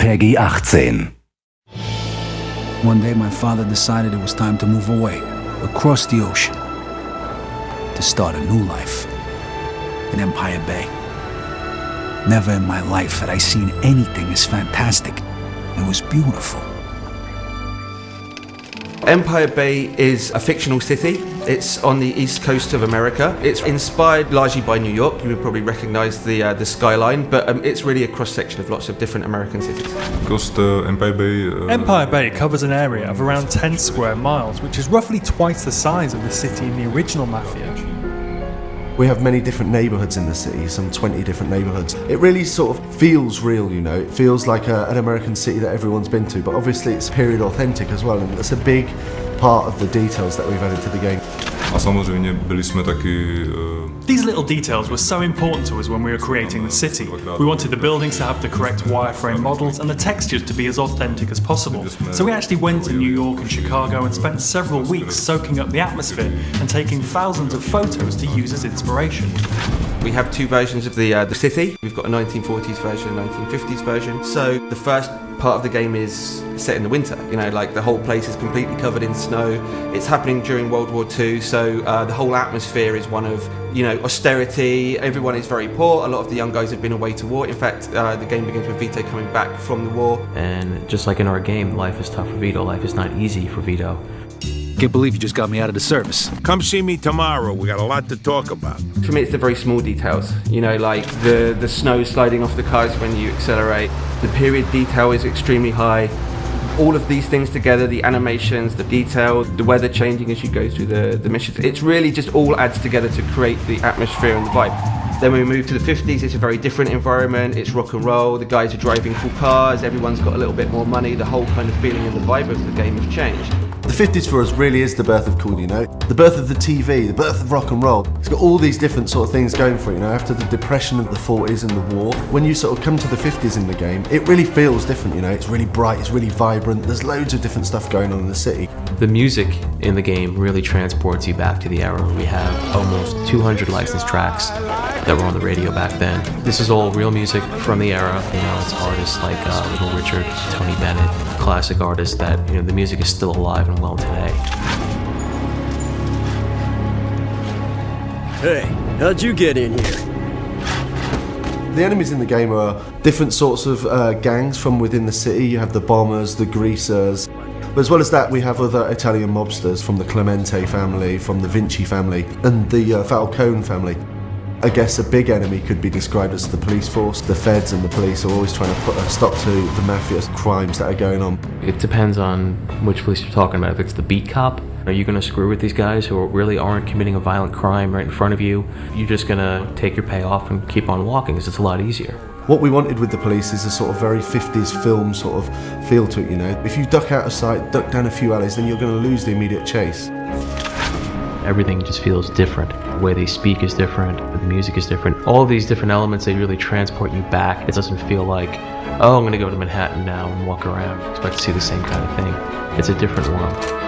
Peggy 18. One day my father decided it was time to move away, across the ocean, to start a new life in Empire Bay. Never in my life had I seen anything as fantastic. It was beautiful. Empire Bay is a fictional city. It's on the east coast of America. It's inspired largely by New York. You would probably recognize the skyline, but it's really a cross-section of lots of different American cities. Empire Bay covers an area of around 10 square miles, which is roughly twice the size of the city in the original Mafia. We have many different neighbourhoods in the city, some 20 different neighbourhoods. It really sort of feels real, you know. It feels like an American city that everyone's been to, but obviously it's period authentic as well, and that's a big part of the details that we've added to the game. These little details were so important to us when we were creating the city. We wanted the buildings to have the correct wireframe models and the textures to be as authentic as possible. So we actually went to New York and Chicago and spent several weeks soaking up the atmosphere and taking thousands of photos to use as inspiration. We have two versions of the city. We've got a 1940s version, a 1950s version. So the first part of the game is set in the winter. You know, like the whole place is completely covered in snow. It's happening during World War II, so the whole atmosphere is one of, you know, austerity. Everyone is very poor. A lot of the young guys have been away to war. In fact, the game begins with Vito coming back from the war. And just like in our game, life is tough for Vito. Life is not easy for Vito. Can't believe you just got me out of the service. Come see me tomorrow. We got a lot to talk about. For me, it's the very small details. You know, like the snow sliding off the cars when you accelerate. The period detail is extremely high. All of these things together, the animations, the detail, the weather changing as you go through the missions, it's really just all adds together to create the atmosphere and the vibe. Then when we move to the 50s, it's a very different environment. It's rock and roll, the guys are driving cool cars, everyone's got a little bit more money, the whole kind of feeling and the vibe of the game have changed. The 50s for us really is the birth of cool, you know? The birth of the TV, the birth of rock and roll. It's got all these different sort of things going for it, you know? After the depression of the 40s and the war, when you sort of come to the 50s in the game, it really feels different, you know? It's really bright, it's really vibrant, there's loads of different stuff going on in the city. The music in the game really transports you back to the era. We have almost 200 licensed tracks that were on the radio back then. This is all real music from the era. You know, it's artists like Little Richard, Tony Bennett, classic artists that, you know, the music is still alive and well today. Hey, how'd you get in here? The enemies in the game are different sorts of gangs from within the city. You have the bombers, the greasers. But as well as that, we have other Italian mobsters from the Clemente family, from the Vinci family, and the Falcone family. I guess a big enemy could be described as the police force. The feds and the police are always trying to put a stop to the mafia's crimes that are going on. It depends on which police you're talking about. If it's the beat cop, are you going to screw with these guys who really aren't committing a violent crime right in front of you? You're just going to take your payoff and keep on walking because it's a lot easier. What we wanted with the police is a sort of very 50s film sort of feel to it, you know. If you duck out of sight, duck down a few alleys, then you're going to lose the immediate chase. Everything just feels different. The way they speak is different, the music is different. All these different elements, they really transport you back. It doesn't feel like, oh, I'm going to go to Manhattan now and walk around. Expect to see the same kind of thing. It's a different world.